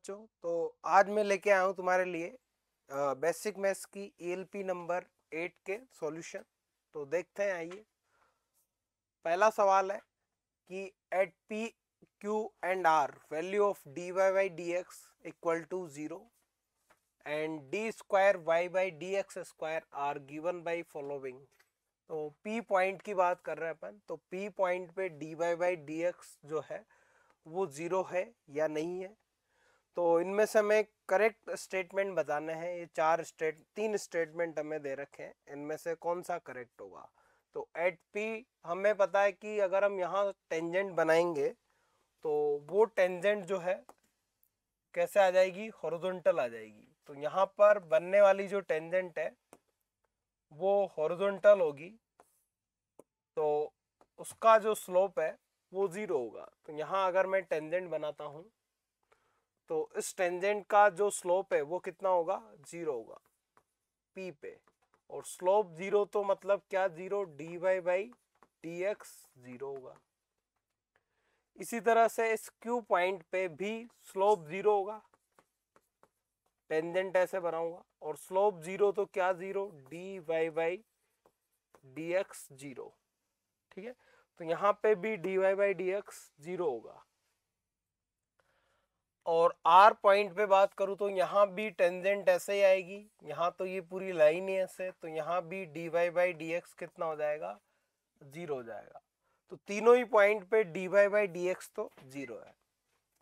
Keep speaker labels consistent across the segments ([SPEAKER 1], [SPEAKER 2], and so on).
[SPEAKER 1] बच्चों। तो आज मैं लेके आया हूँ तुम्हारे लिए बेसिक मैथ्स की ELP नंबर 8 के सॉल्यूशन। तो देखते हैं, आइए। पहला सवाल है कि at P Q and R value of D Y by D X equal to 0 and D square Y by D X square are given by following. तो पी पॉइंट की बात कर रहे हैं अपन। तो पी पॉइंट पे D Y by D X जो है वो 0 है या नहीं है। तो इनमें से हमें करेक्ट स्टेटमेंट बताने हैं। ये तीन स्टेटमेंट हमें दे रखे हैं, इनमें से कौन सा करेक्ट होगा। तो एट पी हमें पता है कि अगर हम यहाँ टेंजेंट बनाएंगे तो वो टेंजेंट जो है कैसे आ जाएगी, हॉरिजॉन्टल आ जाएगी। तो यहाँ पर बनने वाली जो टेंजेंट है वो हॉरिजॉन्टल होगी, तो उसका जो स्लोप है वो 0 होगा। तो यहाँ अगर मैं टेंजेंट बनाता हूँ तो इस टेंजेंट का जो स्लोप है वो कितना होगा, 0 होगा पी पे। और स्लोप 0 तो मतलब क्या, 0 D Y by D X 0 होगा। इसी तरह से इस क्यू पॉइंट पे भी स्लोप 0 होगा, टेंजेंट ऐसे बनाऊंगा और स्लोप 0 तो क्या, 0 D Y by D X 0। ठीक है, तो यहाँ पे भी D Y by D X 0 होगा। और आर पॉइंट पे बात करूं तो यहाँ भी टेंजेंट ऐसे ही आएगी, यहाँ तो ये पूरी लाइन ही ऐसे, तो यहाँ भी D Y by D X कितना हो जाएगा, 0 हो जाएगा। तो तीनों ही पॉइंट पे D Y by D X तो 0 है।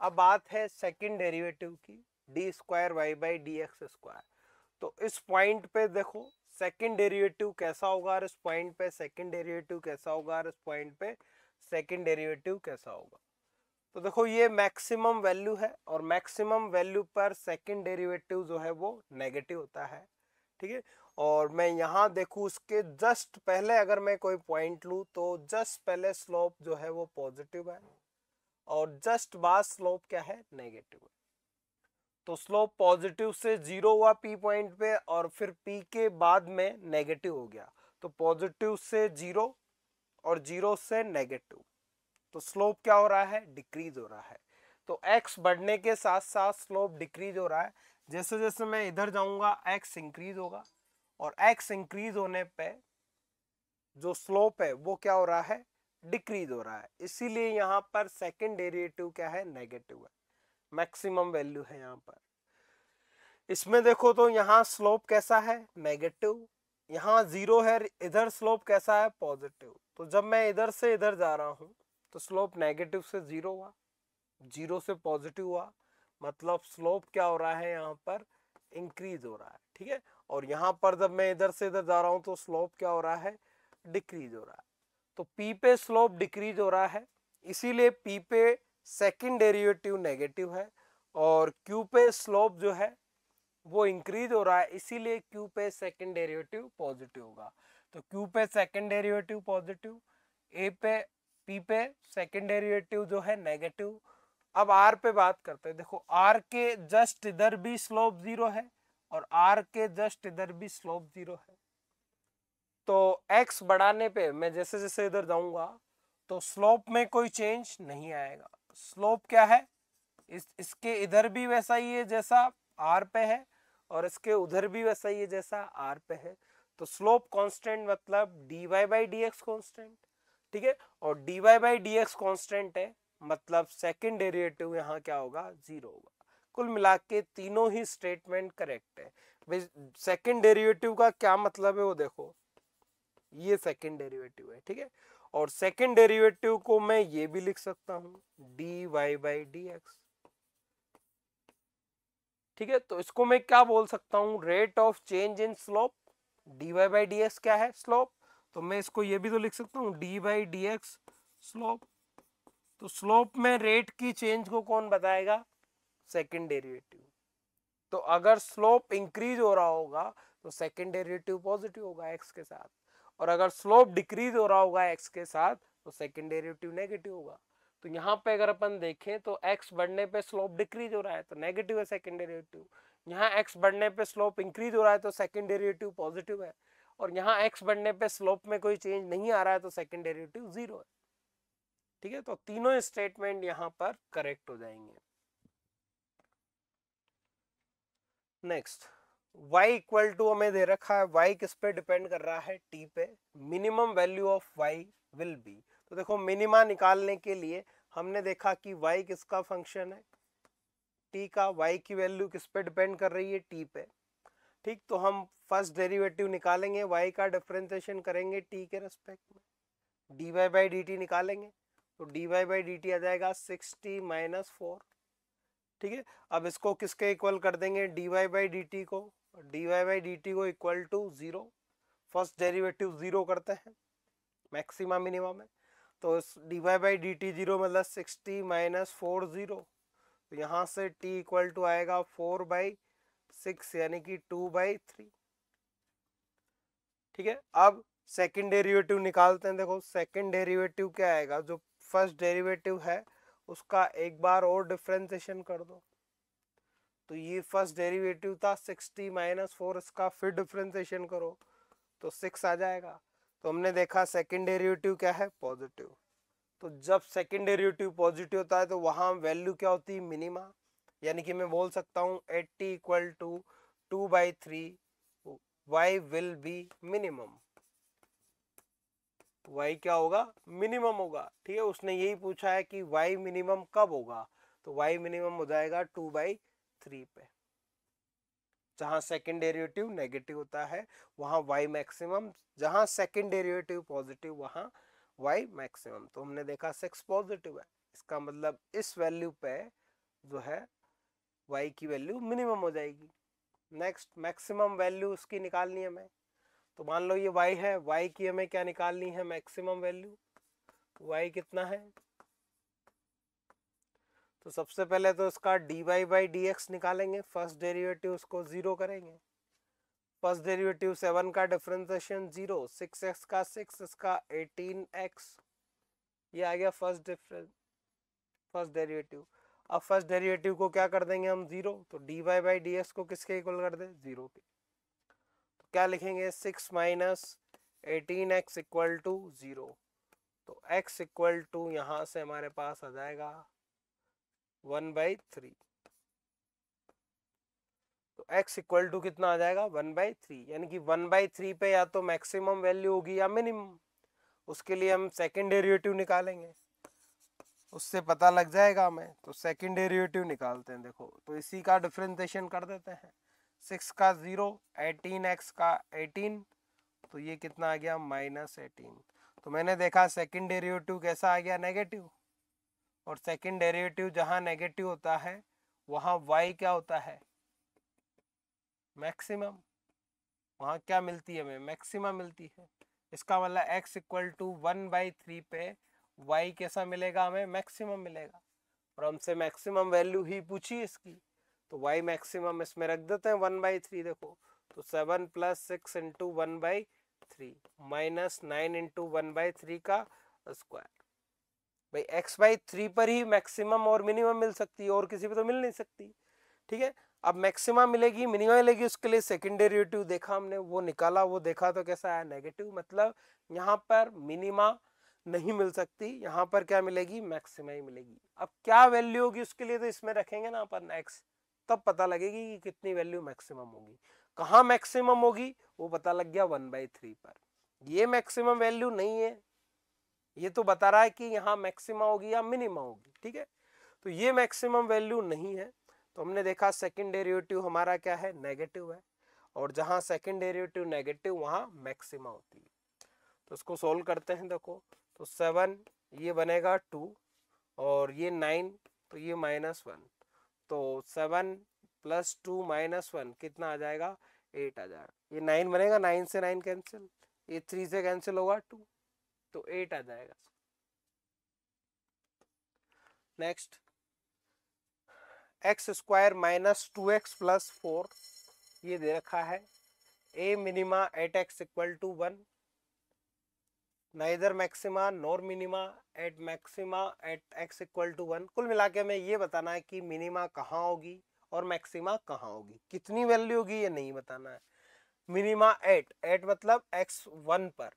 [SPEAKER 1] अब बात है सेकंड डेरिवेटिव की, D square Y by D X square. तो इस पॉइंट पे देखो सेकंड डेरिवेटिव कैसा होगा और इस पॉइंट पे सेकंड डेरिवेटिव कैसा होगा और इस पॉइंट पे सेकंड डेरिवेटिव कैसा होगा। तो देखो ये मैक्सिमम वैल्यू है और मैक्सिमम वैल्यू पर सेकंड डेरिवेटिव जो है वो नेगेटिव होता है। ठीक है, और मैं यहाँ देखूँ उसके जस्ट पहले अगर मैं कोई पॉइंट लूँ तो जस्ट पहले स्लोप जो है वो पॉजिटिव है और जस्ट बाद स्लोप क्या है, नेगेटिव है। तो स्लोप पॉजिटिव से 0 हुआ पी पॉइंट पे और फिर पी के बाद में नेगेटिव हो गया। तो पॉजिटिव से 0 और 0 से नेगेटिव, तो स्लोप क्या हो रहा है, डिक्रीज हो रहा है। तो x बढ़ने के साथ साथ स्लोप डिक्रीज हो रहा है। जैसे जैसे मैं इधर जाऊंगा x इंक्रीज होगा और x इंक्रीज होने पे जो स्लोप है वो क्या हो रहा है, डिक्रीज हो रहा है। इसीलिए यहाँ पर सेकंड डेरिवेटिव क्या है, नेगेटिव है, मैक्सिमम वैल्यू है यहाँ पर। इसमें देखो तो यहाँ स्लोप कैसा है, नेगेटिव, यहाँ 0 है, इधर स्लोप कैसा है, पॉजिटिव। तो जब मैं इधर से इधर जा रहा हूँ तो स्लोप नेगेटिव से 0 हुआ, 0 से पॉजिटिव हुआ, मतलब स्लोप क्या हो रहा है, यहाँ पर इंक्रीज हो रहा है। ठीक है, और यहाँ पर जब मैं इधर से इधर जा रहा हूँ तो स्लोप क्या हो रहा है, डिक्रीज हो रहा है। तो पी पे स्लोप डिक्रीज हो रहा है, इसीलिए पी पे सेकंड डेरिवेटिव नेगेटिव है और क्यू पे स्लोप जो है वो इंक्रीज हो रहा है, इसीलिए क्यू पे सेकंड डेरिवेटिव पॉजिटिव होगा। तो क्यू पे सेकंड डेरिवेटिव पॉजिटिव, ए पे पी पे सेकंड डेरिवेटिव जो है नेगेटिव। अब आर पे बात करते हैं। देखो आर के जस्ट इधर भी स्लोप 0 है और आर के जस्ट इधर भी स्लोप 0 है। तो x बढ़ाने पे मैं जैसे जैसे इधर जाऊंगा तो स्लोप में कोई चेंज नहीं आएगा। स्लोप क्या है, इसके इधर भी वैसा ही है जैसा आर पे है और इसके उधर भी वैसा ही है जैसा आर पे है। तो स्लोप कांस्टेंट मतलब D Y by D X constant. ठीक है, और D Y by D X constant है मतलब सेकेंड डेरिवेटिव यहाँ क्या होगा, 0 होगा। कुल मिला के तीनों ही स्टेटमेंट करेक्ट है। सेकेंड डेरिवेटिव का क्या मतलब है वो देखो, ये सेकेंड डेरिवेटिव है। ठीक है, और सेकेंड डेरिवेटिव को मैं ये भी लिख सकता हूं, D Y by D X. ठीक है, तो इसको मैं क्या बोल सकता हूं, rate of change in slope. D Y by D X क्या है, स्लोप। तो मैं इसको ये भी तो लिख सकता हूं, D by D x slope. तो स्लोप में रेट की चेंज को कौन बताएगा, सेकेंड डेरिवेटिव। तो अगर स्लोप इंक्रीज हो रहा होगा तो सेकेंड डेरिवेटिव पॉजिटिव होगा एक्स के साथ, और अगर स्लोप डिक्रीज हो रहा होगा एक्स के साथ तो सेकेंड डेरिवेटिव नेगेटिव होगा। तो यहाँ पे अगर अपन देखें तो x बढ़ने पे स्लोप डिक्रीज हो रहा है तो नेगेटिव है सेकेंड डेरिवेटिव। यहाँ x बढ़ने पे स्लोप इंक्रीज हो रहा है तो सेकेंड डेरिवेटिव पॉजिटिव है, और यहाँ x बढ़ने पे स्लोप में कोई चेंज नहीं आ रहा है तो सेकेंड डेरिवेटिव 0 है। ठीक है, तो तीनों स्टेटमेंट यहाँ पर करेक्ट हो जाएंगे। नेक्स्ट y इक्वल टू हमें दे रखा है, y किस पे डिपेंड कर रहा है, t पे। Minimum value of y will be, तो देखो मिनिमा निकालने के लिए हमने देखा कि y किसका फंक्शन है, t का। y की वैल्यू किस पे डिपेंड कर रही है, t पे। ठीक, तो हम फर्स्ट डेरिवेटिव निकालेंगे, y का डिफरेंशिएशन करेंगे t के रेस्पेक्ट में, dy बाई डी टी निकालेंगे, तो dy बाई डी टी आ जाएगा 6t माइनस 4। ठीक है, अब इसको किसके इक्वल कर देंगे, dy बाई डी टी को, dy बाई डी टी को इक्वल टू 0। फर्स्ट डेरिवेटिव 0 करते हैं, मैक्सिमा मिनिमा में, तो dy बाई डी टी 0 मतलब 6t माइनस 4 0। तो यहाँ से t इक्वल टू आएगा 4/6 यानी कि 2/3। ठीक है, अब सेकंड डेरिवेटिव निकालते हैं। देखो सेकंड डेरिवेटिव क्या आएगा, जो फर्स्ट डेरिवेटिव है उसका एक बार और डिफरेंशिएशन कर दो, तो ये फर्स्ट डेरिवेटिव था 6t माइनस 4, इसका फिर डिफरेंशिएशन करो तो 6 आ जाएगा। तो हमने देखा सेकंड डेरिवेटिव क्या है, पॉजिटिव। तो जब सेकंड डेरिवेटिव पॉजिटिव होता है तो वहां वैल्यू क्या होती है, मिनिमा। यानी कि मैं बोल सकता हूँ 80 equal to 2/3 y will be minimum. y क्या होगा, मिनिमम होगा। ठीक है, उसने यही पूछा है कि y मिनिमम कब होगा, तो y मिनिमम हो जाएगा 2/3 पे। जहां सेकंड डेरिवेटिव नेगेटिव होता है वहां y मैक्सिमम, जहां सेकंड डेरिवेटिव पॉजिटिव वहां y मैक्सिमम। तो हमने देखा 6 पॉजिटिव है, इसका मतलब इस वैल्यू पे जो है y की वैल्यू मिनिमम हो जाएगी। नेक्स्ट मैक्सिमम वैल्यू उसकी निकालनी है हमें, तो मान लो ये y है, y की हमें क्या निकालनी है, मैक्सिमम वैल्यू। y कितना है, तो सबसे पहले तो इसका dy बाई डी एक्स निकालेंगे, फर्स्ट डेरिवेटिव उसको 0 करेंगे। फर्स्ट डेरिवेटिव 7 का डिफरेंशिएशन 0, 6x का 6, इसका 18x, ये आ गया फर्स्ट डेरिवेटिव। अब फर्स्ट डेरिवेटिव को क्या कर देंगे हम, 0, तो dy बाई डी एक्स को किसके इक्वल कर दे, 0 के। तो क्या लिखेंगे, 6 माइनस 18x इक्वल टू 0। तो x इक्वल टू यहाँ से हमारे पास आ जाएगा 1/3। तो x इक्वल टू कितना आ जाएगा, 1/3। यानी कि 1/3 पे या तो मैक्सिमम वैल्यू होगी या मिनिमम। उसके लिए हम सेकंड डेरिवेटिव निकालेंगे, उससे पता लग जाएगा हमें। तो सेकंड डेरिवेटिव निकालते हैं। देखो तो इसी का डिफरेंशिएशन कर देते हैं, 6 का 0, 18x का 18, तो ये कितना आ गया, -18। तो मैंने देखा सेकंड डेरिवेटिव कैसा आ गया, नेगेटिव। और सेकंड डेरिवेटिव जहां नेगेटिव होता है वहां y क्या होता है, मैक्सिमम। वहां क्या मिलती है हमें, मैक्सिमम मिलती है। इसका मतलब x इक्वल टू 1/3 पे y कैसा मिलेगा, हमें मैक्सिमम मिलेगा। और हमसे मैक्सिमम वैल्यू ही पूछी इसकी, तो y मैक्सिमम इसमें रख देते हैं 1/3। देखो तो 7 + 6 इंटू 1/3 माइनस 9 इंटू 1/3 का स्क्वायर। भाई x/3 पर ही मैक्सिमम और मिनिमम मिल सकती है, और किसी पे तो मिल नहीं सकती। ठीक है, अब मैक्सिमम मिलेगी, मिनिमम मिलेगी, उसके लिए सेकंड डेरिवेटिव देखा हमने, वो निकाला, वो देखा तो कैसा आया, नेगेटिव। मतलब यहाँ पर मिनिमा नहीं मिल सकती, यहाँ पर क्या मिलेगी, मैक्सिमा ही मिलेगी। अब क्या वैल्यू होगी उसके लिए, तो इसमें रखेंगे ना अपन x, तब पता लगेगी कि कितनी वैल्यू मैक्सिमम होगी। कहाँ मैक्सिमम होगी वो पता लग गया 1/3 पर। ये मैक्सिमम वैल्यू नहीं है, ये तो बता रहा है कि यहाँ मैक्सिमा होगी या मिनिमा होगी। ठीक है, तो ये मैक्सिमम वैल्यू नहीं है। तो हमने देखा सेकंड डेरिवेटिव हमारा क्या है, नेगेटिव है, और जहां सेकंड डेरिवेटिव नेगेटिव वहां मैक्सिमा होती है। तो इसको सोल्व करते हैं। देखो तो 7 ये बनेगा 2, और ये 9, तो ये -1। तो 7 + 2 -1 कितना आ जाएगा, 8 आ जाएगा। ये 9 बनेगा, 9 से 9 कैंसिल, ये 3 से कैंसिल होगा 2, तो 8 आ जाएगा। नेक्स्ट x² - 2x + 4 ये दे रखा है। a minima at x equal to 1, neither maxima nor minima at maxima at x equal to 1। कुल मिला के हमें ये बताना है कि मिनिमा कहाँ होगी और मैक्सिमा कहाँ होगी, कितनी वैल्यू होगी ये नहीं बताना है। मिनिमा एट मतलब x 1 पर,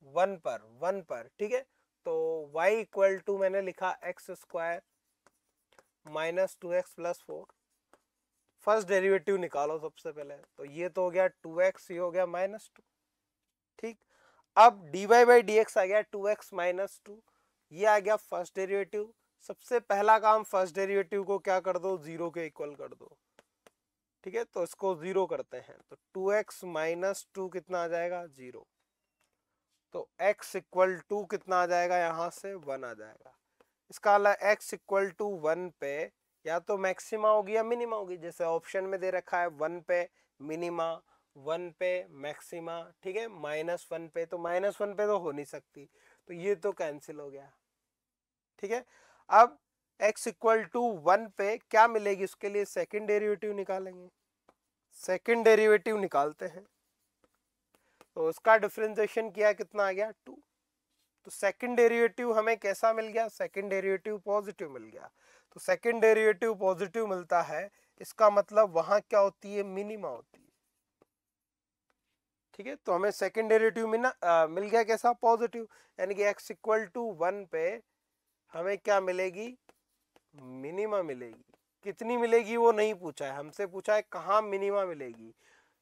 [SPEAKER 1] 1 पर। ठीक है, तो y इक्वल टू मैंने लिखा x² - 2x + 4। फर्स्ट डेरिवेटिव निकालो सबसे पहले। तो ये तो हो गया 2x, ये हो गया -2। ठीक, अब dy बाई डी एक्स आ गया 2x माइनस 2, ये आ गया फर्स्ट डेरिवेटिव। सबसे पहला काम फर्स्ट डेरिवेटिव को क्या कर दो, 0 के इक्वल कर दो। ठीक है, तो इसको 0 करते हैं, तो 2x माइनस 2 कितना आ जाएगा, 0। तो x इक्वल टू कितना आ जाएगा, यहां से 1 आ जाएगा। इसका अलावा x इक्वल टू 1 पे या तो मैक्सिमा होगी या मिनिमा होगी, जैसे ऑप्शन में दे रखा है 1 पे मिनिमा, 1 पे मैक्सिमा। ठीक है, -1 पे, तो -1 पे तो हो नहीं सकती, तो ये तो कैंसिल हो गया। ठीक है, अब x इक्वल टू 1 पे क्या मिलेगी, उसके लिए सेकंड डेरिवेटिव निकालेंगे। सेकंड डेरिवेटिव निकालते हैं, तो उसका डिफरेंशिएशन किया, कितना आ गया 2। तो सेकंड डेरिवेटिव हमें कैसा मिल गया, सेकंड डेरिवेटिव पॉजिटिव मिल गया। तो सेकंड डेरिवेटिव पॉजिटिव मिलता है, इसका मतलब वहां क्या होती है, मिनिमा होती है। ठीक है, तो हमें सेकंड डेरिवेटिव मिल गया कैसा, पॉजिटिव, यानी कि x इक्वल टू 1 पे हमें क्या मिलेगी, मिनिमा मिलेगी। कितनी मिलेगी वो नहीं पूछा है हमसे, पूछा है कहाँ मिनिमा मिलेगी।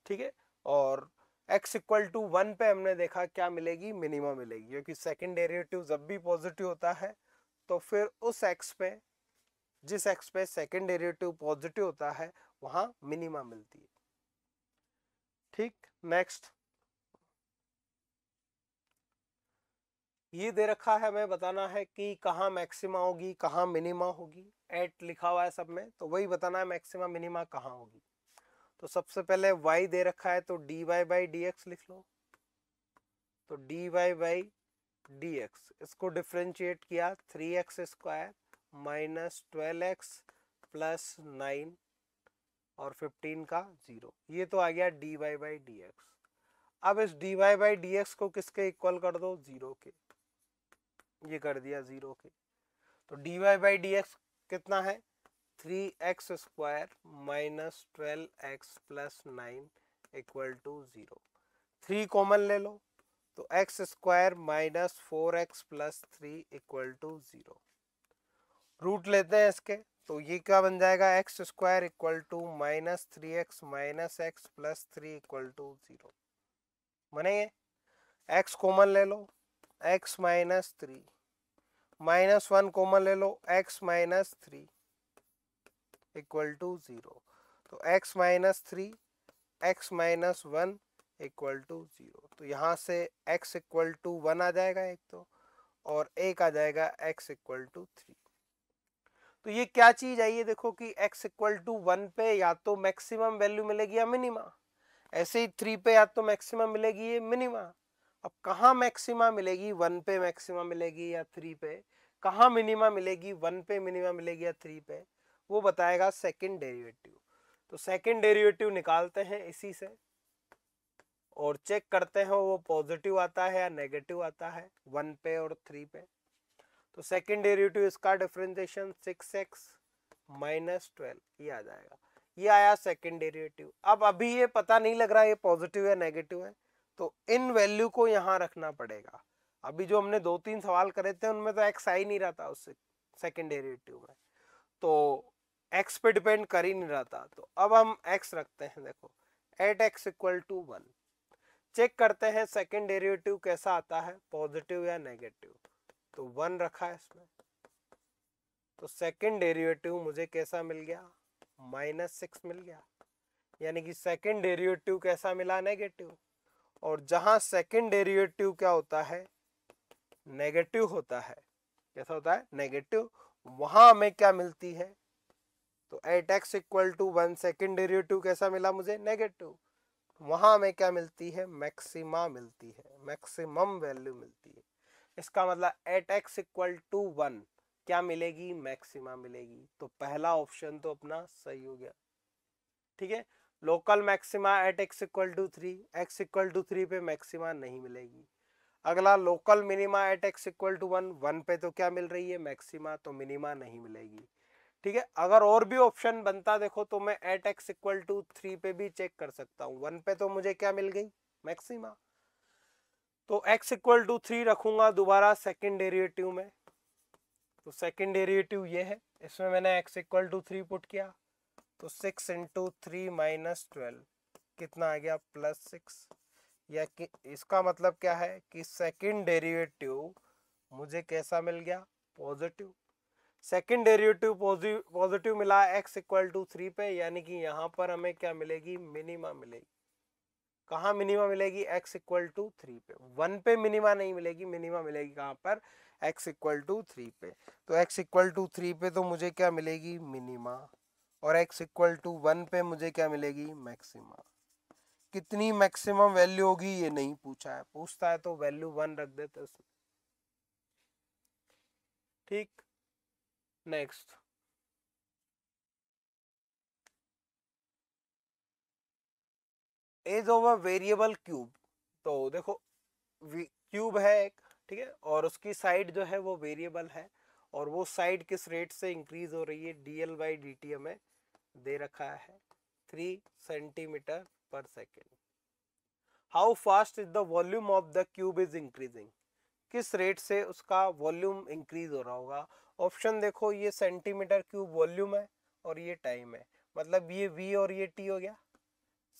[SPEAKER 1] ठीक है, और x इक्वल टू 1 पे हमने देखा क्या मिलेगी, मिनिमा मिलेगी, क्योंकि सेकंड डेरिवेटिव जब भी पॉजिटिव होता है तो फिर उस x पे, जिस x पे सेकंड डेरिवेटिव पॉजिटिव होता है वहां मिनिमा मिलती है। ठीक, नेक्स्ट ये दे रखा है, हमें बताना है कि कहाँ मैक्सिमा होगी, कहाँ मिनिमा होगी। एट लिखा हुआ है सब में, तो वही बताना है मैक्सिमा मिनिमा कहाँ होगी। तो सबसे पहले y दे रखा है, तो dy बाई डी एक्स लिख लो। तो dy बाई डी एक्स, इसको डिफ्रेंशिएट किया, 3x square minus 12x plus 9 और 15 का 0, ये तो आ गया dy बाई डी एक्स। अब इस dy बाई डी एक्स को किसके इक्वल कर दो, 0 के, ये कर दिया 0 के। तो dy बाई डी एक्स कितना है, 3x square minus 12x plus 9 equal to 0। 3 common ले लो, तो x square minus 4x plus 3 equal to 0। Root लेते हैं इसके, तो ये क्या बन जाएगा, X square equal to minus 3x minus X plus 3 equal to 0 बनेंगे। x कॉमन ले लो, x माइनस 3, -1 कॉमन ले लो, x माइनस 3 इक्वल टू 0। तो x minus 3, x minus 1 equal to 0। तो यहाँ से x इक्वल टू 1 आ जाएगा एक तो, और एक आ जाएगा x इक्वल टू 3। तो ये क्या चीज है, ये देखो कि x इक्वल टू 1 पे या तो मैक्सिमम वैल्यू मिलेगी या मिनिमा, ऐसे ही 3 पे या तो मैक्सिमम मिलेगी ये मिनिमा। अब कहाँ मैक्सिमा मिलेगी, 1 पे मैक्सिमा मिलेगी या 3 पे, कहाँ मिनिमा मिलेगी, 1 पे मिनिमा मिलेगी या 3 पे, वो बताएगा सेकंड डेरिवेटिव। तो सेकंड डेरिवेटिव निकालते हैं इसी से और चेक करते हैं वो पॉजिटिव आता है या नेगेटिव आता है 1 पे और 3 पे। तो सेकंड डेरिवेटिव इसका डिफरेंशिएशन 6x माइनस 12, ये आ जाएगा, ये आया सेकंड डेरिवेटिव। अब अभी ये पता नहीं लग रहा है ये पॉजिटिव या नेगेटिव है, तो इन वैल्यू को यहाँ रखना पड़ेगा। अभी जो हमने 2-3 सवाल करे थे उनमें तो x आ ही नहीं रहा था उससे सेकंड डेरिवेटिव में, तो x पे डिपेंड कर ही नहीं रहा था। तो अब हम x रखते हैं, देखो at x equal to 1, check करते हैं सेकंड डेरिवेटिव कैसा आता है, पॉजिटिव या नेगेटिव। तो 1 रखा है इसमें, तो सेकंड डेरिवेटिव मुझे कैसा मिल गया, -6 मिल गया, यानी कि सेकंड डेरिवेटिव कैसा मिला, नेगेटिव। और जहां सेकंड डेरिवेटिव क्या होता है, नेगेटिव होता है, कैसा होता है, नेगेटिव, वहां हमें क्या मिलती है, तो at x equal to 1 second derivative कैसा मिला मुझे, नेगेटिव, वहां हमें क्या मिलती है, मैक्सिमा मिलती है, मैक्सिमम वैल्यू मिलती है। इसका मतलब एट x इक्वल टू 1 क्या मिलेगी, मैक्सिमा मिलेगी। तो पहला ऑप्शन तो अपना सही हो गया। ठीक है, local maxima at x equal to 3, x equal to 3 पे मैक्सिमा नहीं मिलेगी। अगला local minima at x equal to 1, 1 पे तो क्या मिल रही है, मैक्सिमा, तो मिनिमा नहीं मिलेगी। ठीक है, अगर और भी ऑप्शन बनता देखो तो मैं एट x इक्वल टू 3 पे भी चेक कर सकता हूँ, 1 पे तो मुझे क्या मिल गई, मैक्सिमा। तो x इक्वल टू 3 रखूंगा दोबारा सेकंड डेरिवेटिव में, तो सेकंड डेरिवेटिव ये है, इसमें मैंने x इक्वल टू 3 पुट किया, तो 6 इंटू 3 माइनस 12 कितना आ गया +6। या कि इसका मतलब क्या है कि सेकंड डेरिवेटिव मुझे कैसा मिल गया, पॉजिटिव। सेकंड डेरिवेटिव पॉजिटिव मिला x इक्वल टू 3 पे, यानी कि यहाँ पर हमें क्या मिलेगी, मिनिमा मिलेगी। कहाँ मिनिमा मिलेगी, x इक्वल टू 3 पे। 1 पे मिनिमा नहीं मिलेगी, मिनिमा मिलेगी कहाँ पर, x इक्वल टू 3 पे। तो x इक्वल टू 3 पे तो मुझे क्या मिलेगी, मिनिमा, और x इक्वल टू 1 पे मुझे क्या मिलेगी, मैक्सिमा। कितनी मैक्सिमम वैल्यू होगी ये नहीं पूछा है, पूछता है तो वैल्यू 1 रख देते उसमें। ठीक, next. Edge of a variable cube. तो देखो क्यूब है एक, ठीक है, और उसकी साइड जो है वो वेरिएबल है, और वो साइड किस रेट से इंक्रीज हो रही है, dl बाई dt हमें दे रखा है 3 सेंटीमीटर पर second. How fast is the volume of the cube is increasing, किस रेट से उसका वॉल्यूम इंक्रीज हो रहा होगा। ऑप्शन देखो, ये सेंटीमीटर क्यूब वॉल्यूम है और ये टाइम है, मतलब ये v और ये t हो गया,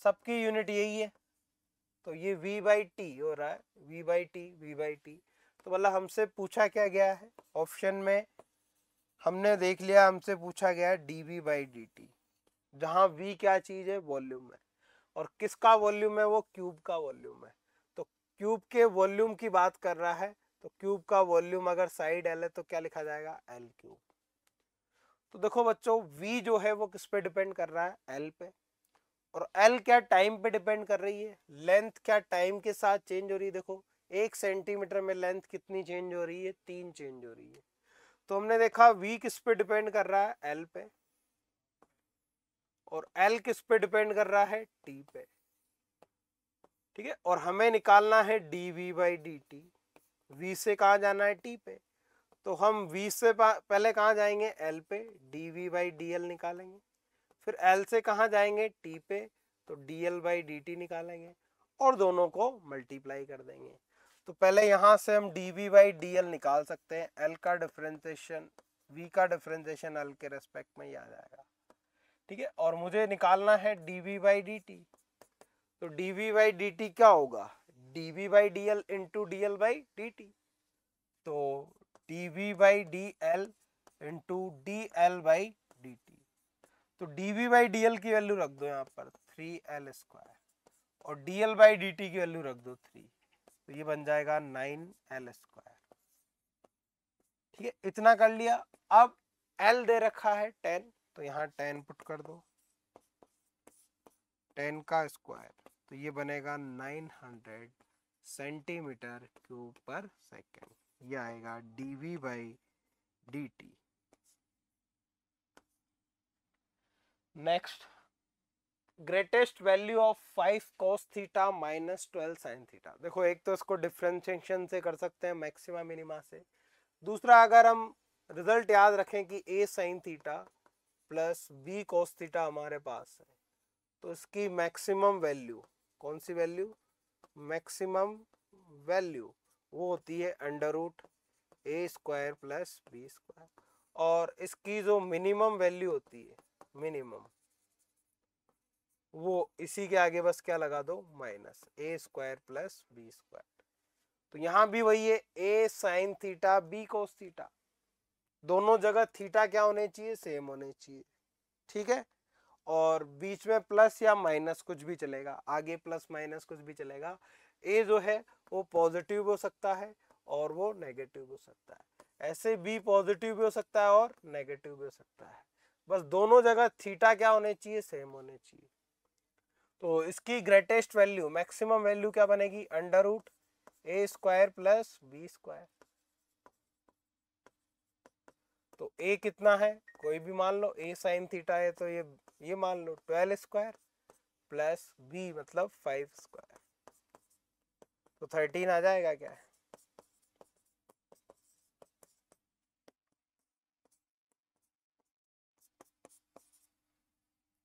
[SPEAKER 1] सबकी यूनिट यही है, तो ये v बाई टी हो रहा है, v by T, v by T. तो मतलब हमसे पूछा क्या गया है ऑप्शन में, हमने देख लिया हमसे पूछा गया है dv बाई डी टी, जहाँ v क्या चीज है, वॉल्यूम है, और किसका वॉल्यूम है, वो क्यूब का वॉल्यूम है। तो क्यूब के वॉल्यूम की बात कर रहा है, तो क्यूब का वॉल्यूम अगर साइड l है तो क्या लिखा जाएगा, l क्यूब। तो देखो बच्चों, v जो है वो किस पे डिपेंड कर रहा है, l पे, और l क्या टाइम पे डिपेंड कर रही है, लेंथ क्या टाइम के साथ चेंज हो रही है। देखो 1 सेंटीमीटर में लेंथ कितनी चेंज हो रही है, 3 चेंज हो रही है। तो हमने देखा v किस पे डिपेंड कर रहा है, l पे, और l किस पे डिपेंड कर रहा है, t पे, ठीक है। और हमें निकालना है dv by D T, v से कहाँ जाना है, t पे, तो हम v से पहले कहाँ जाएंगे, l पे, dv बाई डी एल निकालेंगे, फिर l से कहाँ जाएंगे, t पे, तो dl बाई डी टी निकालेंगे, और दोनों को मल्टीप्लाई कर देंगे। तो पहले यहाँ से हम dv बाई डी एल निकाल सकते हैं, l का डिफरेंशिएशन, v का डिफरेंशिएशन l के रेस्पेक्ट में ही आ जाएगा, ठीक है। और मुझे निकालना है dv बाई डी टी, तो dv बाई डी टी क्या होगा, dv by D L into D L by D T, तो dv by D L into D L by D T. तो dv बाई डी एल की value रख दो यहाँ पर 3l स्क्वायर, और dl बाई डी टी की value रख दो 3, तो ये बन जाएगा 9l स्क्वायर, ठीक है। इतना कर लिया। अब l दे रखा है 10, तो यहाँ 10 पुट कर दो, 10 का स्क्वायर, तो ये बनेगा 900 सेंटीमीटर क्यूब पर सेकेंड, ये आएगा dv by D T. Next, greatest value of 5 cos theta minus 12 sin theta. देखो एक तो इसको डिफ्रेंशिएशन से कर सकते हैं, मैक्सिमा मिनिमा से। दूसरा, अगर हम रिजल्ट याद रखें कि a sin theta plus b cos theta हमारे पास है, तो इसकी मैक्सिमम वैल्यू, कौन सी वैल्यू, मैक्सिमम वैल्यू, वो होती है अंडर रूट ए स्क्वायर प्लस बी स्क्वायर, और इसकी जो मिनिमम वैल्यू होती है, मिनिमम, वो इसी के आगे बस क्या लगा दो, minus A square plus B square. तो यहां भी वही है, A sine theta B cos theta, दोनों जगह थीटा क्या होने चाहिए, सेम होने चाहिए, ठीक है। और बीच में प्लस या माइनस कुछ भी चलेगा, आगे प्लस माइनस कुछ भी चलेगा। ए जो है वो पॉजिटिव भी हो सकता है और वो नेगेटिव भी हो सकता है, ऐसे बी पॉजिटिव भी हो सकता है और नेगेटिव भी हो सकता है, बस दोनों जगह थीटा क्या होने चाहिए, सेम होने चाहिए। तो इसकी ग्रेटेस्ट वैल्यू, मैक्सिमम वैल्यू क्या बनेगी, अंडर रूट ए स्क्वायर प्लस बी स्क्वायर। तो ए कितना है, कोई भी मान लो, ए साइन थीटा है तो ये मान लो 12 स्क्वायर प्लस बी मतलब 5 स्क्वायर, तो 13 आ जाएगा क्या,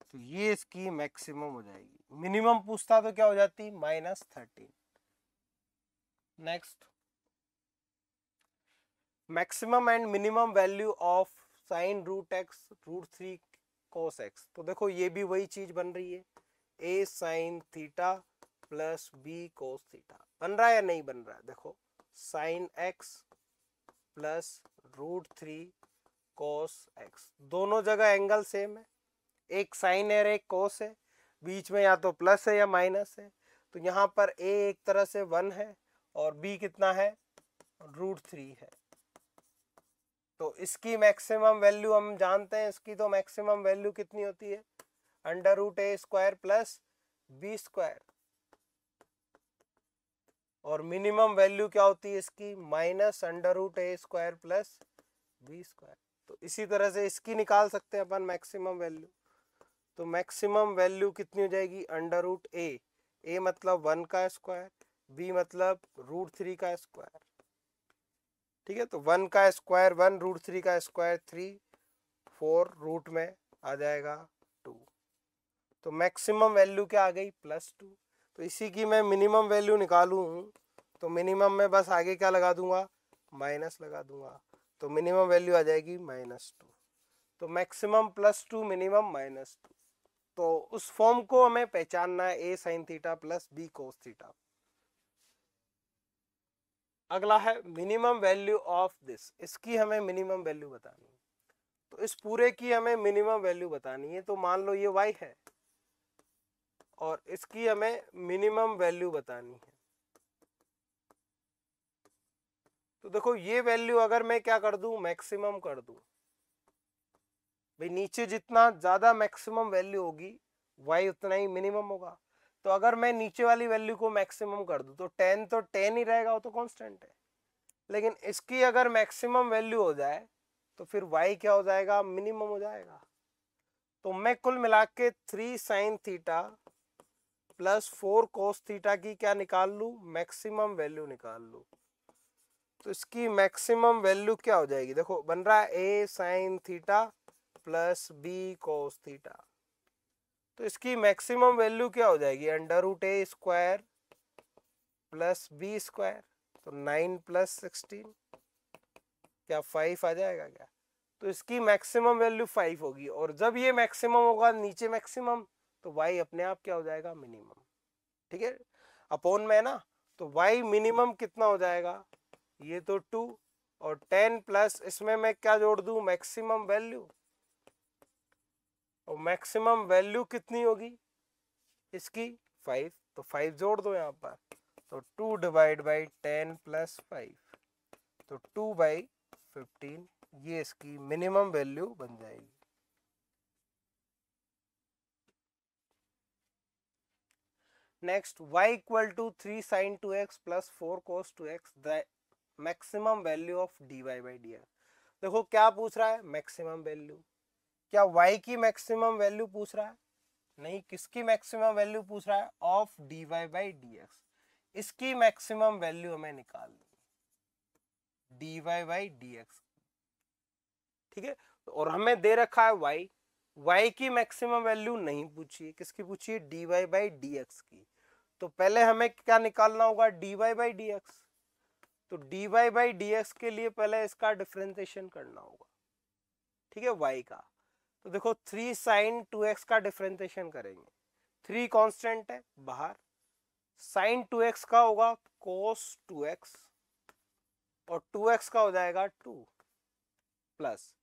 [SPEAKER 1] तो ये इसकी मैक्सिमम हो जाएगी। मिनिमम पूछता तो क्या हो जाती, -13। Next, maximum and minimum value of sine root X root 3 cos X. तो देखो ये भी वही चीज बन रही है, A sine theta plus B cos theta. बन रहा है या नहीं बन रहा है? देखो sine X plus √3 cos X, दोनों जगह एंगल सेम है, एक साइन है और एक कोस है, बीच में या तो प्लस है या माइनस है। तो यहाँ पर ए एक तरह से 1 है और बी कितना है, √3 है। तो इसकी मैक्सिमम वैल्यू हम जानते हैं, इसकी तो मैक्सिमम वैल्यू कितनी होती है, √a² प्लस b²। और मिनिमम वैल्यू क्या होती है इसकी, -√a² प्लस b²। तो इसी तरह से इसकी निकाल सकते हैं अपन मैक्सिमम वैल्यू। तो मैक्सिमम वैल्यू कितनी हो जाएगी, √a, a मतलब 1 का स्क्वायर, b मतलब √3 का स्क्वायर। ठीक है, तो 1 का स्क्वायर 1, √3 का स्क्वायर 3, 4 रूट में आ जाएगा 2। तो मैक्सिमम वैल्यू क्या आ गई, +2। तो इसी की मैं मिनिमम वैल्यू निकालूं तो मिनिमम में बस आगे क्या लगा दूंगा, माइनस लगा दूंगा। तो मिनिमम वैल्यू आ जाएगी -2। तो मैक्सिमम +2, मिनिमम -2। तो उस फॉर्म को हमें पहचानना है, A sine theta plus B cos theta. अगला है मिनिमम वैल्यू ऑफ दिस, इसकी हमें मिनिमम वैल्यू बतानी है। तो इस पूरे की हमें मिनिमम वैल्यू बतानी है। तो मान लो ये y है और इसकी हमें मिनिमम वैल्यू बतानी है। तो देखो ये वैल्यू अगर मैं क्या कर दूं, मैक्सिमम कर दूं, भाई नीचे जितना ज्यादा मैक्सिमम वैल्यू होगी y उतना ही मिनिमम होगा। तो अगर मैं नीचे वाली वैल्यू को मैक्सिमम कर दूं तो 10 तो 10 ही रहेगा, वो तो कांस्टेंट है। लेकिन इसकी अगर मैक्सिमम वैल्यू हो जाए तो फिर y क्या हो जाएगा, मिनिमम हो जाएगा। तो मैं कुल मिला के 3 sign theta plus 4 cos theta की क्या निकाल लूं, मैक्सिमम वैल्यू निकाल लूं। तो इसकी मैक्सिमम वैल्यू क्या हो जाएगी, देखो बन रहा है a sign theta plus b cos theta. तो इसकी मैक्सिमम वैल्यू क्या हो जाएगी, √a² प्लस b²। तो 9 + 16 क्या 5 आ जाएगा क्या? तो इसकी मैक्सिमम वैल्यू 5 होगी। और जब ये मैक्सिमम होगा, नीचे मैक्सिमम, तो y अपने आप क्या हो जाएगा, मिनिमम। ठीक है, अपॉन में ना, तो y मिनिमम कितना हो जाएगा, ये तो 2 और 10 प्लस इसमें मैं क्या जोड़ दूं, मैक्सिमम वैल्यू। और मैक्सिमम वैल्यू कितनी होगी इसकी, 5। तो 5 जोड़ दो यहाँ पर, तो 2 डिवाइड बाई 10 + 5, तो 2/15, ये इसकी मिनिमम वैल्यू बन जाएगी। Next y = 3 sin 2x plus 4 cos 2x, the maximum value of dy/dx। देखो क्या पूछ रहा है, मैक्सिमम वैल्यू। क्या y की मैक्सिमम वैल्यू पूछ रहा है, नहीं, किसकी मैक्सिमम वैल्यू पूछ रहा है, ऑफ dy/dx। इसकी मैक्सिमम वैल्यू हमें निकालनी dy/dx। ठीक है, और हमें दे रखा है y की मैक्सिमम वैल्यू नहीं पूछी है, किसकी पूछी है, dy/dx की। तो पहले हमें क्या निकालना होगा, dy/dx। तो dy/dx के लिए पहले इसका डिफरेंशिएशन करना होगा, ठीक है, y का। तो देखो 3 sin 2x का डिफरेंशिएशन करेंगे, 3 कांस्टेंट है बाहर, sin 2x का होगा cos 2x और 2x का हो जाएगा 2, प्लस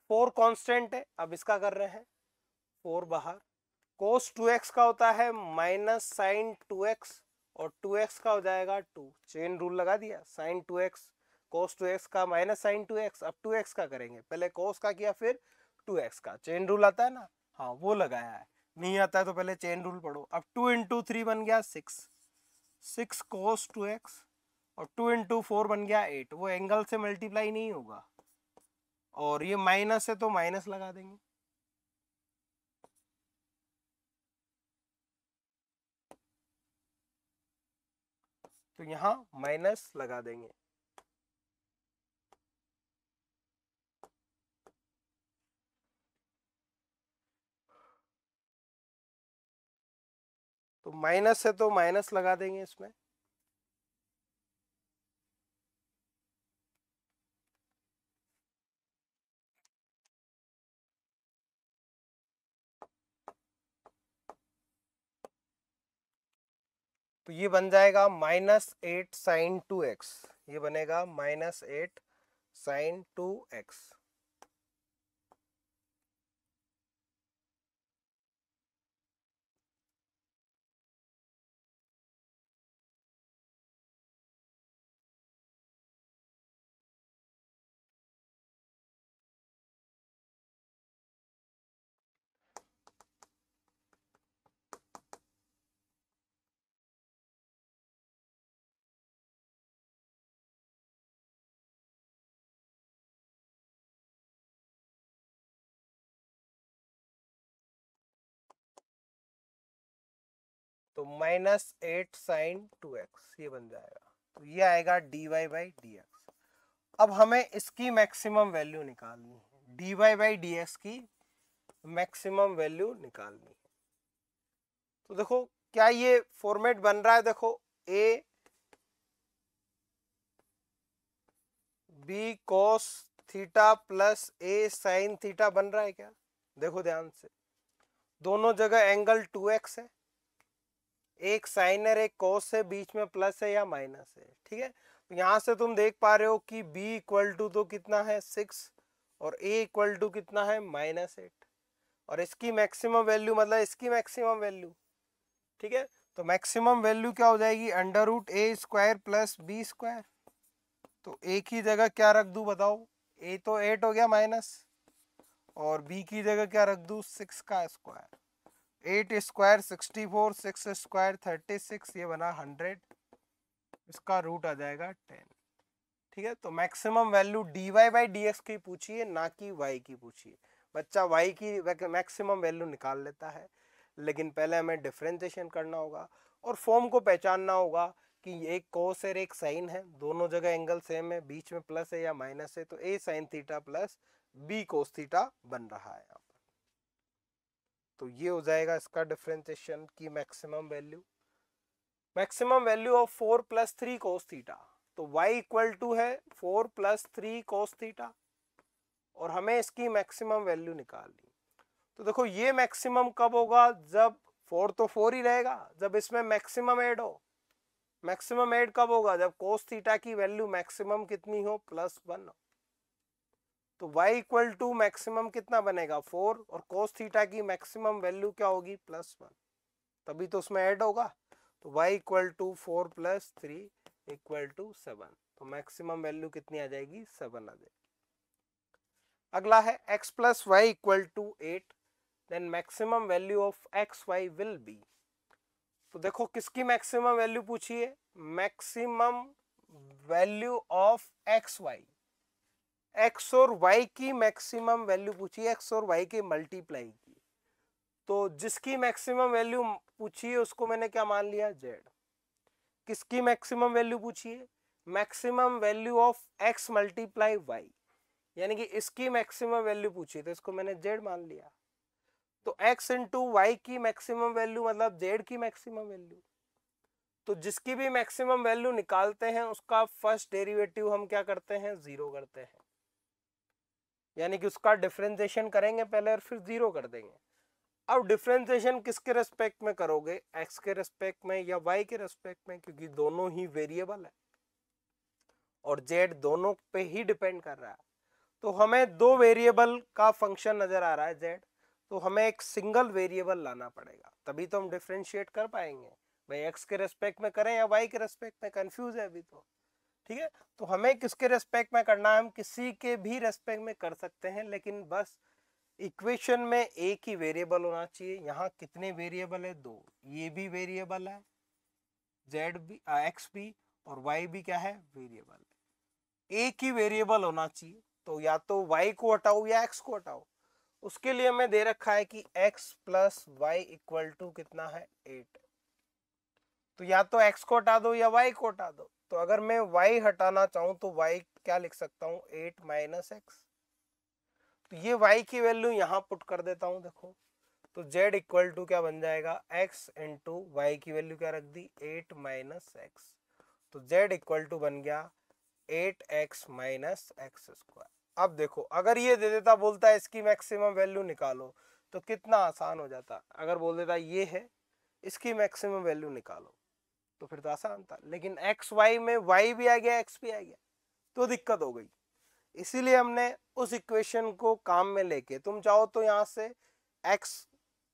[SPEAKER 1] 4 कांस्टेंट है, अब इसका कर रहे हैं 4 बाहर, cos 2x का होता है माइनस sin 2x और 2x का हो जाएगा 2, चेन रूल लगा दिया, sin 2x cos 2x का माइनस sin 2x। अब 2x का करेंगे, पहले cos का किया फिर 2x का, चेन रूल आता है ना, हाँ वो लगाया है, नहीं आता है तो पहले चेन रूल पढ़ो। अब 2 × 3 बन गया 6 cos 2x और 2 × 4 बन गया 8, वो एंगल से मल्टीप्लाई नहीं होगा, और ये माइनस है तो माइनस लगा देंगे। तो यहां माइनस लगा देंगे। तो माइनस है तो माइनस लगा देंगे इसमें, तो ये बन जाएगा -8 sin 2x, ये बनेगा -8 sin 2x। तो -8 sin 2x ये बन जाएगा। तो ये आएगा dy/dx। अब हमें इसकी मैक्सिमम वैल्यू निकालनी है, dy/dx की मैक्सिमम वैल्यू निकालनी है। तो देखो क्या ये फॉर्मेट बन रहा है, देखो a b cos theta plus a sin theta बन रहा है क्या? देखो ध्यान से, दोनों जगह एंगल 2x है, एक साइन है एक कोस है, बीच में प्लस है या माइनस है, ठीक है। तो यहां से तुम देख पा रहे हो कि b इक्वल टू तो कितना है 6 और a इक्वल टू कितना है -8, और इसकी मैक्सिमम वैल्यू मतलब इसकी मैक्सिमम वैल्यू, ठीक है। तो मैक्सिमम वैल्यू क्या हो जाएगी, √a² प्लस b²। तो a की जगह क्या रख दूं बताओ, a तो 8 हो गया माइनस, और b की जगह क्या रख दूं 6 का स्क्वायर। 8² 64, 6² 36, ये बना 100, इसका रूट आ जाएगा 10, ठीक है। तो मैक्सिमम वैल्यू dy/dx की पूछी है, ना कि y की पूछी है। बच्चा y की मैक्सिमम वैल्यू निकाल लेता है, लेकिन पहले हमें डिफरेंशिएशन करना होगा और फॉर्म को पहचानना होगा कि एक कोस है एक साइन है, दोनों जगह एंगल सेम है, बीच में प्लस है या माइनस है, तो a sin theta plus b cos theta बन रहा है यहाँ पर। तो ये हो जाएगा इसका डिफरेंशिएशन की maximum value. Maximum value of 4 + 3 cos theta, तो y इक्वल टू है 4 + 3 cos थीटा, और हमें इसकी मैक्सिमम वैल्यू निकालनी। तो देखो ये मैक्सिमम कब होगा, जब 4 तो 4 ही रहेगा, जब इसमें मैक्सिमम ऐड हो। मैक्सिमम ऐड कब होगा, जब cos थीटा की वैल्यू मैक्सिमम कितनी हो, +1 हो। तो y इक्वल टू मैक्सिमम कितना बनेगा 4, और cos थीटा की मैक्सिमम वैल्यू क्या होगी +1, तभी तो उसमें ऐड होगा। तो y equal to 4 + 3 equal to 7, तो मैक्सिमम वैल्यू कितनी आ जाएगी 7 आ जाएगी। अगला है x + y equal to 8, then maximum value of X Y will be. तो देखो किसकी मैक्सिमम वैल्यू पूछी है, maximum value of X Y, X और वाई की मैक्सिमम वैल्यू पूछी है, एक्स और वाई के मल्टीप्लाई की। तो जिसकी मैक्सिमम वैल्यू पूछी है उसको मैंने क्या मान लिया, जेड। किसकी मैक्सिमम वैल्यू पूछी है, maximum value of X multiply Y, यानी कि इसकी मैक्सिमम वैल्यू पूछी, तो इसको मैंने जेड मान लिया। तो x इंटू वाई की मैक्सिमम वैल्यू मतलब जेड की मैक्सिमम वैल्यू। तो जिसकी भी मैक्सिमम वैल्यू निकालते हैं उसका फर्स्ट डेरिवेटिव हम क्या करते हैं, 0 करते हैं, यानी कि उसका डिफरेंशिएशन करेंगे पहले और फिर 0 कर देंगे। अब डिफरेंशिएशन किसके रेस्पेक्ट में करोगे, x के रेस्पेक्ट में या y के रेस्पेक्ट में, क्योंकि दोनों ही वेरिएबल है और z दोनों पे ही डिपेंड कर रहा है। तो हमें दो वेरिएबल का फंक्शन नजर आ रहा है z, तो हमें एक सिंगल वेरिएबल लाना पड़ेगा, तभी तो हम डिफरेंशिएट कर पाएंगे। भाई x के रेस्पेक्ट में करें या y के रेस्पेक्ट में, कंफ्यूज है अभी तो, ठीक है। तो हमें किसके रेस्पेक्ट में करना है, हम किसी के भी रेस्पेक्ट में कर सकते हैं, लेकिन बस इक्वेशन में एक ही वेरिएबल होना चाहिए। यहाँ कितने वेरिएबल है, दो, ये भी वेरिएबल है जेड भी, एक्स भी, और वाई भी क्या है, वेरिएबल, एक ही वेरिएबल होना चाहिए। तो या तो y को हटाओ या x को हटाओ। उसके लिए हमें दे रखा है कि x + y इक्वल टू कितना है 8, तो या तो x को हटा दो या y को हटा दो। तो अगर मैं y हटाना चाहूं तो y क्या लिख सकता हूं, 8 - x। तो ये y की वैल्यू यहां पुट कर देता हूं, देखो तो z इक्वल टू क्या बन जाएगा, x इंटू वाई की वैल्यू क्या रख दी 8 - x, तो z इक्वल टू बन गया 8x - x²। अब देखो अगर ये दे देता, बोलता है इसकी मैक्सिमम वैल्यू निकालो, तो कितना आसान हो जाता। अगर बोल देता ये है इसकी मैक्सिमम वैल्यू निकालो, तो फिर तो आसान था, लेकिन एक्स वाई में वाई भी आ गया एक्स भी आ गया तो दिक्कत हो गई। इसीलिए हमने उस इक्वेशन को काम में लेके, तुम चाहो तो यहाँ से एक्स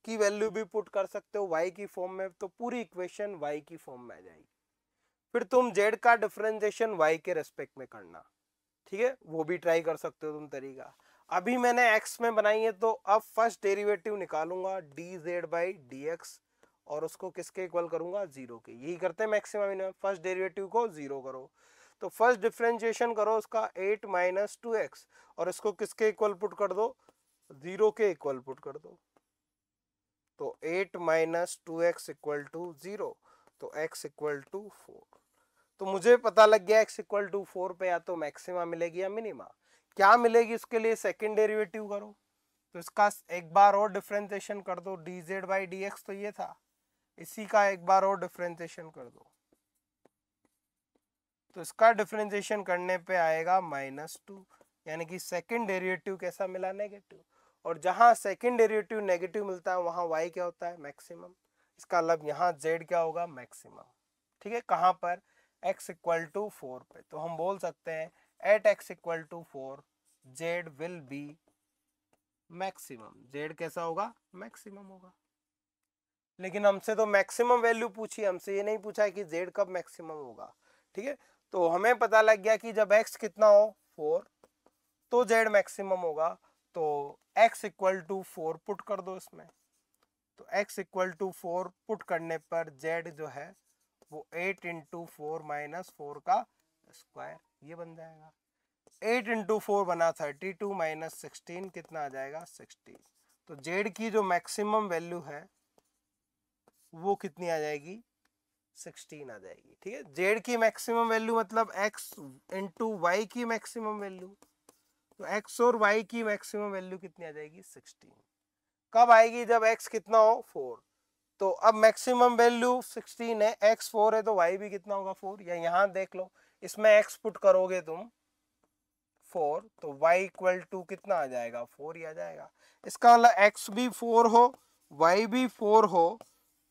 [SPEAKER 1] की वैल्यू भी पुट कर सकते हो वाई की फॉर्म में, तो पूरी इक्वेशन वाई की फॉर्म में आ जाएगी। फिर तुम जेड का डिफरेंशिएशन वाई के रेस्पेक्ट में करना, ठीक है, वो भी ट्राई कर सकते हो तुम तरीका। अभी मैंने एक्स में बनाई है तो अब फर्स्ट डेरिवेटिव निकालूंगा D Z by D x, और उसको किसके इक्वल करूंगा, जीरो के। यही करते हैं मैक्सिमम मिनिमम, फर्स्ट डेरिवेटिव को जीरो करो। तो फर्स्ट डिफरेंशिएशन करो उसका 8 माइनस 2x, और इसको किसके इक्वल पुट कर दो, जीरो के इक्वल पुट कर दो। तो 8 माइनस 2x इक्वल टू 0, तो x इक्वल टू 4। तो मुझे पता लग गया x इक्वल टू 4 पे या तो मैक्सिमा मिलेगी या मिनिमा। क्या मिलेगी उसके लिए सेकंड डेरिवेटिव करो, तो इसका एक बार और डिफरेंशिएशन कर दो, D Z by D X तो ये था, इसी का एक बार और डिफरेंशिएशन कर दो, तो इसका डिफरेंशिएशन करने पे आएगा -2, यानी कि सेकंड डेरिवेटिव कैसा मिला, नेगेटिव। और जहां सेकंड डेरिवेटिव नेगेटिव मिलता है वहां y क्या होता है, मैक्सिमम। इसका मतलब यहाँ z क्या होगा, मैक्सिमम। ठीक है, कहां पर, x इक्वल टू 4 पे। तो हम बोल सकते हैं at x equal to 4 z will be maximum. z कैसा होगा, मैक्सिमम होगा। लेकिन हमसे तो मैक्सिमम वैल्यू पूछी, हमसे ये नहीं पूछा है कि z कब मैक्सिमम होगा। ठीक है, तो हमें पता लग गया कि जब x कितना हो 4 तो z मैक्सिमम होगा। तो x इक्वल टू 4 पुट कर दो इसमें, तो x इक्वल टू 4 पुट करने पर z जो है वो 8 इंटू 4 माइनस 4 का स्क्वायर, ये बन जाएगा। 8 इंटू 4 बना 32 माइनस 16 कितना आ जाएगा, 16। तो z की जो मैक्सिमम वैल्यू है वो कितनी आ जाएगी, 16 आ जाएगी। ठीक है, z की मैक्सिमम वैल्यू मतलब x इंटू वाई की मैक्सिमम वैल्यू, तो x और y की मैक्सिमम वैल्यू कितनी आ जाएगी, 16। कब आएगी, जब x कितना हो 4। तो अब मैक्सिमम वैल्यू 16 है, x 4 है, तो y भी कितना होगा 4। या यहाँ देख लो, इसमें x पुट करोगे तुम 4, तो y इक्वल टू कितना आ जाएगा, 4 ही आ जाएगा। इसका मतलब x भी 4 हो y भी 4 हो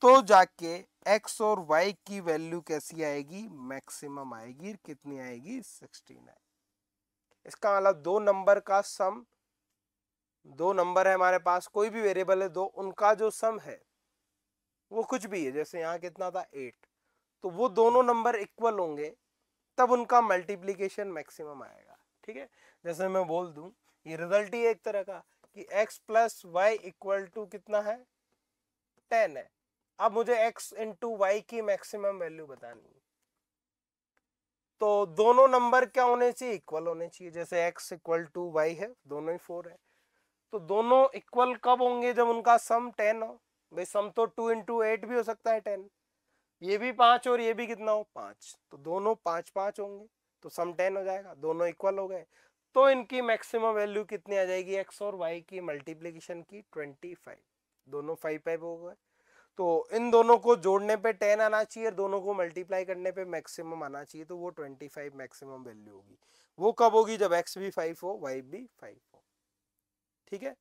[SPEAKER 1] तो जाके x और y की वैल्यू कैसी आएगी, मैक्सिमम आएगी। कितनी आएगी, 16 आएगी। इसका मतलब दो नंबर का सम, दो नंबर है हमारे पास, कोई भी वेरिएबल है दो, उनका जो सम है वो कुछ भी है, जैसे यहाँ कितना था 8, तो वो दोनों नंबर इक्वल होंगे तब उनका मल्टीप्लीकेशन मैक्सिमम आएगा। ठीक है, जैसे मैं बोल दूं ये रिजल्ट ही एक तरह का कि x plus Y equal to कितना है, 10 है। अब मुझे x इंटू वाई की मैक्सिमम वैल्यू बतानी है, तो दोनों नंबर क्या होने चाहिए, इक्वल होने चाहिए। जैसे x इक्वल टू वाई है, दोनों ही 4 है, तो दोनों इक्वल कब होंगे, जब उनका सम 10 हो। भाई सम तो 2 इंटू 8 भी हो सकता है 10, ये भी 5 और ये भी कितना हो 5, तो दोनों 5 होंगे, तो सम 10 हो जाएगा, दोनों इक्वल हो गए। तो इनकी मैक्सिमम वैल्यू कितनी आ जाएगी, x और y की मल्टीप्लीकेशन की 25, दोनों 5 हो गए। तो इन दोनों को जोड़ने पे 10 आना चाहिए, दोनों को मल्टीप्लाई करने पे मैक्सिमम आना चाहिए, तो वो 25 मैक्सिमम वैल्यू होगी। वो कब होगी, जब x भी 5 हो y भी 5 हो। ठीक है।